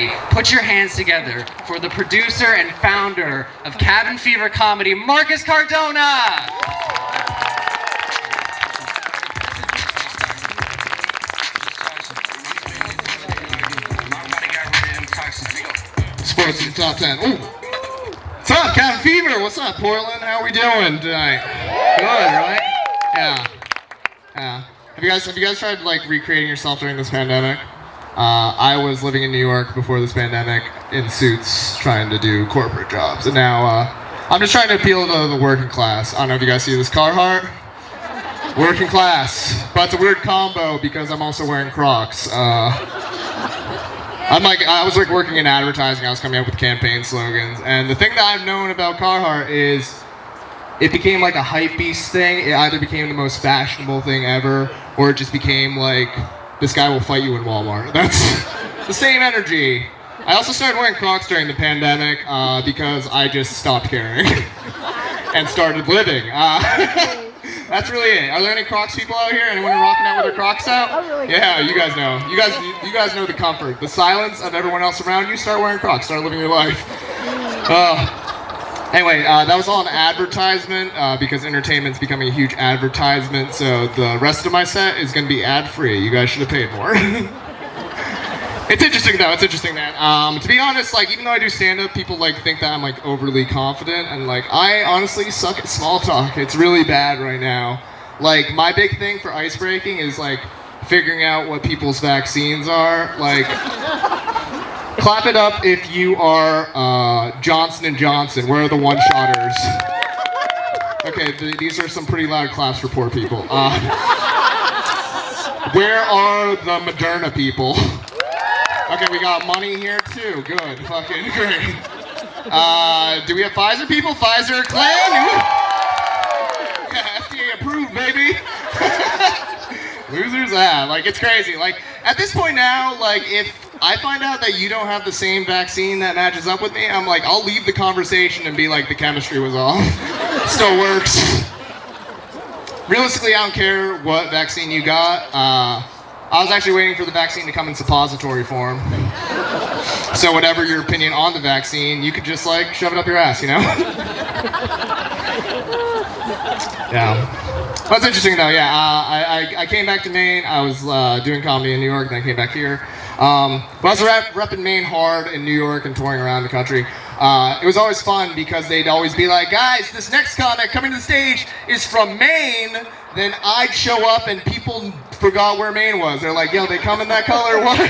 everybody, put your hands together for the producer and founder of Cabin Fever Comedy, Marcus Cardona! Sports in the top 10. Ooh. What's up, Cabin Fever? What's up, Portland? How are we doing tonight? Good, right? Yeah. Have you guys tried like recreating yourself during this pandemic? I was living in New York before this pandemic in suits, trying to do corporate jobs, and now I'm just trying to appeal to the working class. I don't know if you guys see this Carhartt. Working class, but it's a weird combo because I'm also wearing Crocs. I was working in advertising. I was coming up with campaign slogans, and the thing that I've known about Carhartt is it became like a hypebeast thing. It either became the most fashionable thing ever, or it just became like, this guy will fight you in Walmart. That's the same energy. I also started wearing Crocs during the pandemic because I just stopped caring and started living. That's really it. Are there any Crocs people out here? Anyone rocking out with their Crocs out? Yeah, you guys know. You guys know the comfort. The silence of everyone else around you. Start wearing Crocs. Start living your life. Anyway, that was all an advertisement because entertainment's becoming a huge advertisement. So the rest of my set is going to be ad-free. You guys should have paid more. It's interesting though. It's interesting, man. To be honest, like even though I do stand-up, people like think that I'm like overly confident, and like I honestly suck at small talk. It's really bad right now. Like my big thing for ice breaking is like figuring out what people's vaccines are. Like, clap it up if you are Johnson & Johnson. Where are the one-shotters? Okay, these are some pretty loud claps for poor people. Where are the Moderna people? Okay, we got money here too. Good, fucking great. Do we have Pfizer people? Pfizer clan? Yeah, FDA approved, baby. Losers, like it's crazy. Like at this point now, like if I find out that you don't have the same vaccine that matches up with me, I'm like, I'll leave the conversation and be like, the chemistry was off. Still works. Realistically, I don't care what vaccine you got. I was actually waiting for the vaccine to come in suppository form. So whatever your opinion on the vaccine, you could just like shove it up your ass, you know? Yeah. That's interesting though, yeah. I came back to Maine. I was doing comedy in New York, then I came back here. But I was repping Maine hard in New York and touring around the country. It was always fun because they'd always be like, guys, this next comic coming to the stage is from Maine. Then I'd show up and people forgot where Maine was. They're like, yo, they come in that color? What?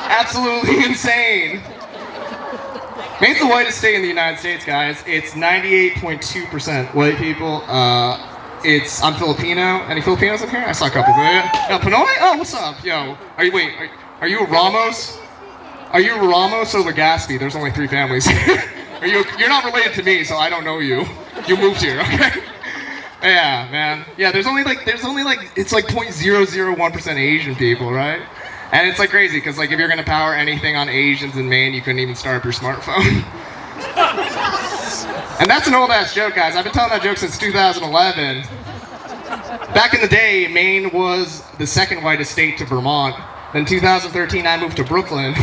Absolutely insane. Maine's the whitest state in the United States, guys. It's 98.2% white people. I'm Filipino. Any Filipinos in here? I saw a couple. Yo, Pinoy? Oh, what's up? Yo, are you a Ramos? Are you a Ramos or Legazpi? There's only 3 families. You're not related to me, so I don't know you. You moved here, okay? Yeah, man. Yeah, there's only like it's like 0.001% Asian people, right? And it's like crazy because like if you're gonna power anything on Asians in Maine, you couldn't even start up your smartphone. And that's an old ass joke, guys. I've been telling that joke since 2011. Back in the day, Maine was the second whitest state to Vermont. Then 2013, I moved to Brooklyn.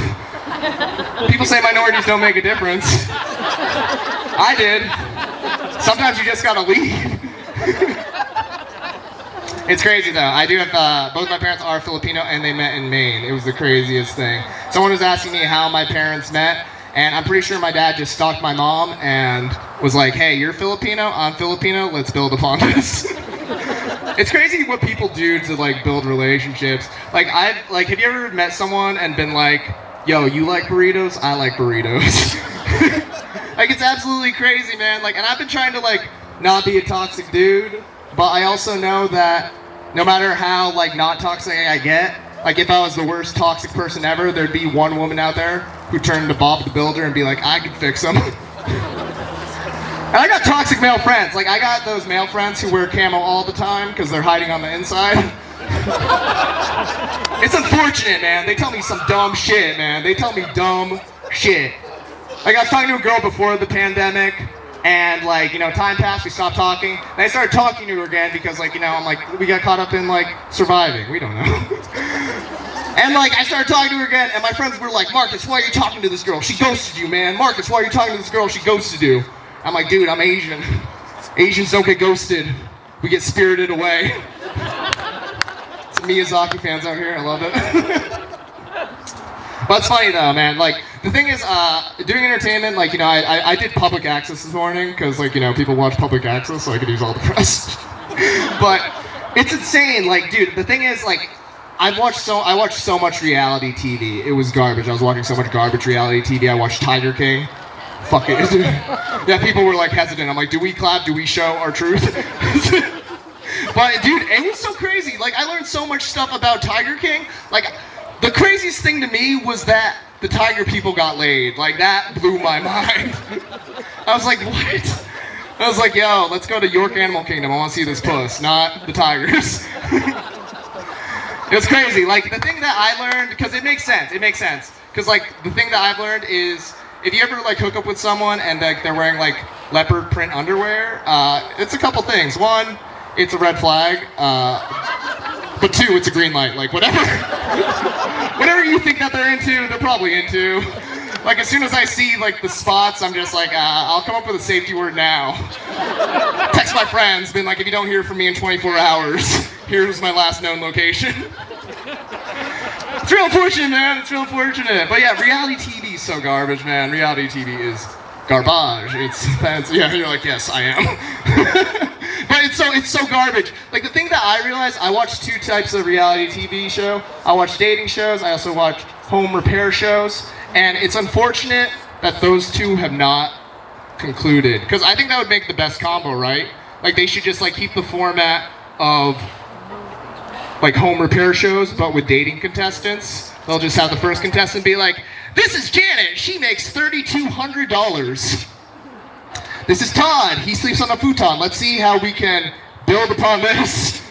People say minorities don't make a difference. I did. Sometimes you just gotta leave. It's crazy though. I do have, both my parents are Filipino and they met in Maine. It was the craziest thing. Someone was asking me how my parents met, and I'm pretty sure my dad just stalked my mom and was like, hey, you're Filipino, I'm Filipino, let's build upon this. It's crazy what people do to like build relationships. Like have you ever met someone and been like, yo, you like burritos? I like burritos. Like it's absolutely crazy, man. Like, and I've been trying to like not be a toxic dude, but I also know that no matter how like not toxic I get, like if I was the worst toxic person ever, there'd be one woman out there who turned to Bob the Builder and be like, I could fix him. And I got toxic male friends. Like I got those male friends who wear camo all the time because they're hiding on the inside. It's unfortunate, man. They tell me some dumb shit, man. They tell me dumb shit. Like I was talking to a girl before the pandemic, and like, you know, time passed, we stopped talking, and I started talking to her again because like, you know, I'm like, we got caught up in like surviving, we don't know. And like, I started talking to her again, and my friends were like, Marcus, why are you talking to this girl? She ghosted you, man. Marcus, why are you talking to this girl? She ghosted you. I'm like, dude, I'm Asian. Asians don't get ghosted. We get spirited away. Some Miyazaki fans out here, I love it. But it's funny though, man. Like, the thing is, doing entertainment, like, you know, I did public access this morning, because, like, you know, people watch public access, so I could use all the press. But it's insane, like, dude, the thing is, like, I watched so much reality TV. It was garbage. I was watching so much garbage reality TV. I watched Tiger King. Fuck it. Yeah, people were like hesitant. I'm like, do we clap? Do we show our truth? But dude, it was so crazy. Like, I learned so much stuff about Tiger King. Like, the craziest thing to me was that the tiger people got laid. Like, that blew my mind. I was like, what? I was like, yo, let's go to York Animal Kingdom. I want to see this puss, not the tigers. It was crazy. Like, the thing that I learned, because it makes sense. Because, like, the thing that I've learned is, if you ever, like, hook up with someone and, like, they're wearing, like, leopard print underwear, it's a couple things. One, it's a red flag. But two, it's a green light. Like, whatever you think that they're into, they're probably into. Like, as soon as I see, like, the spots, I'm just like, I'll come up with a safety word now. Text my friends, been like, if you don't hear from me in 24 hours, here's my last known location. It's real unfortunate, man. It's real unfortunate. But yeah, reality TV is so garbage, man. Reality TV is garbage. It's fancy. Yeah, you're like, yes, I am. But it's so garbage. Like, the thing that I realized, I watch two types of reality TV show. I watch dating shows. I also watch home repair shows. And it's unfortunate that those two have not concluded. Because I think that would make the best combo, right? Like, they should just, like, keep the format of, like, home repair shows, but with dating contestants. They'll just have the first contestant be like, this is Janet, she makes $3,200. This is Todd, he sleeps on a futon. Let's see how we can build upon this.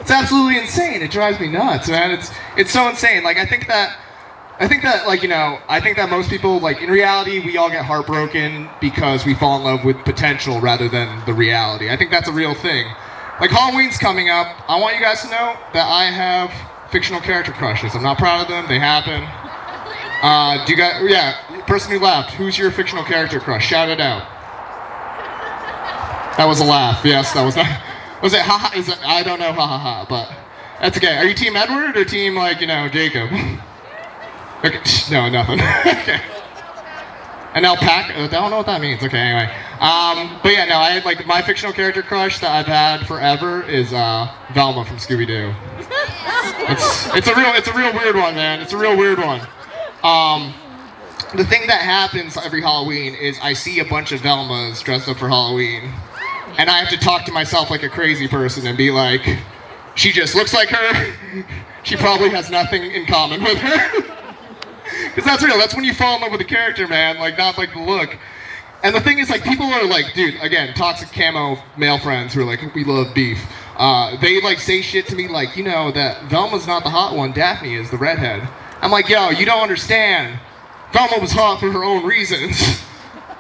It's absolutely insane. It drives me nuts, man. It's so insane. Like, I think that, like, you know, I think that most people, like, in reality, we all get heartbroken because we fall in love with potential rather than the reality. I think that's a real thing. Like, Halloween's coming up. I want you guys to know that I have fictional character crushes. I'm not proud of them. They happen. Do you guys, yeah, person who laughed, who's your fictional character crush? Shout it out. That was a laugh. Yes, that was not. Was it ha-ha? Is it, I don't know ha-ha-ha, but that's okay. Are you Team Edward or Team, like, you know, Jacob? Okay, no, nothing. Okay. An alpaca, I don't know what that means. Okay, anyway. But yeah, no, I had, like, my fictional character crush that I've had forever is Velma from Scooby-Doo. It's a real weird one, man. It's a real weird one. The thing that happens every Halloween is I see a bunch of Velmas dressed up for Halloween, and I have to talk to myself like a crazy person and be like, she just looks like her. She probably has nothing in common with her. Because that's real. That's when you fall in love with the character, man. Like, not like the look. And the thing is, like, people are like, dude, again, toxic camo male friends who are like, we love beef. They, like, say shit to me like, you know, that Velma's not the hot one. Daphne is the redhead. I'm like, yo, you don't understand. Velma was hot for her own reasons.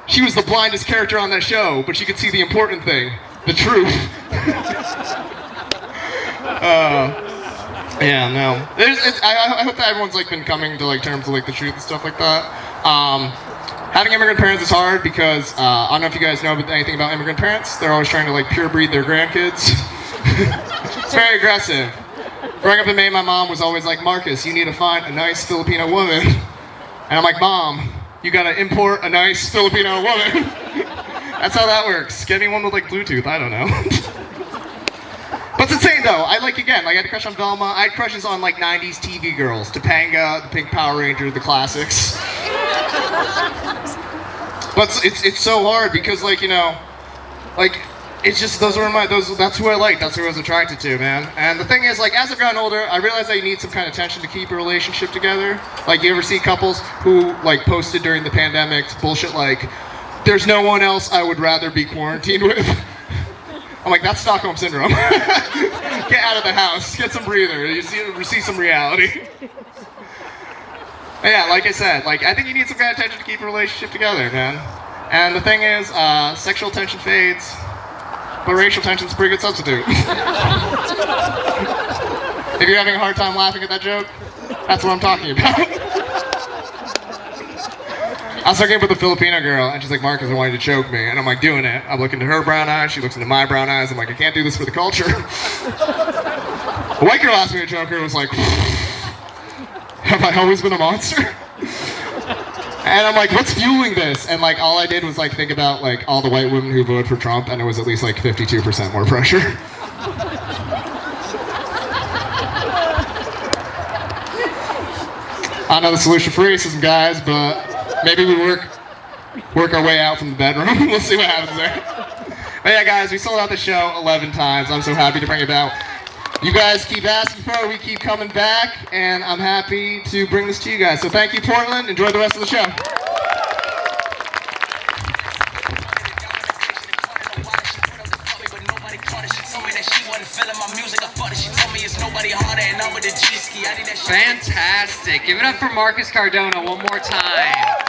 She was the blindest character on that show, but she could see the important thing, the truth. Yeah, no. I hope that everyone's, like, been coming to, like, terms of, like, the truth and stuff like that. Having immigrant parents is hard because I don't know if you guys know anything about immigrant parents. They're always trying to, like, pure breed their grandkids. It's very aggressive. Growing up in Maine, my mom was always like, Marcus, you need to find a nice Filipino woman. And I'm like, Mom, you gotta import a nice Filipino woman. That's how that works. Get me one with, like, Bluetooth, I don't know. But it's insane though. I had a crush on Velma. I had crushes on, like, 90s TV girls. Topanga, the Pink Power Ranger, the classics. But it's so hard because, like, you know, like, it's just, that's who I like, that's who I was attracted to, man. And the thing is, like, as I've gotten older, I realized that you need some kind of tension to keep a relationship together. Like, you ever see couples who, like, posted during the pandemic bullshit like, there's no one else I would rather be quarantined with? I'm like, that's Stockholm Syndrome. Get out of the house, get some breather, you see some reality. But yeah, like I said, like, I think you need some kind of tension to keep a relationship together, man. And the thing is, sexual tension fades, but racial tension's a pretty good substitute. If you're having a hard time laughing at that joke, That's what I'm talking about. I was talking with a Filipino girl, and she's like, Marcus, I want you to choke me. And I'm like, doing it. I'm looking into her brown eyes, she looks into my brown eyes. I'm like, I can't do this for the culture. A white girl asked me to choke her and was like, have I always been a monster? And I'm like, what's fueling this? And like, all I did was like think about like all the white women who voted for Trump, and it was at least like 52% more pressure. I know the solution for racism, guys, but maybe we work our way out from the bedroom. We'll see what happens there. But yeah, guys, we sold out the show 11 times. I'm so happy to bring it out. You guys keep asking for it, we keep coming back, and I'm happy to bring this to you guys. So thank you, Portland. Enjoy the rest of the show. Fantastic. Give it up for Marcus Cardona one more time.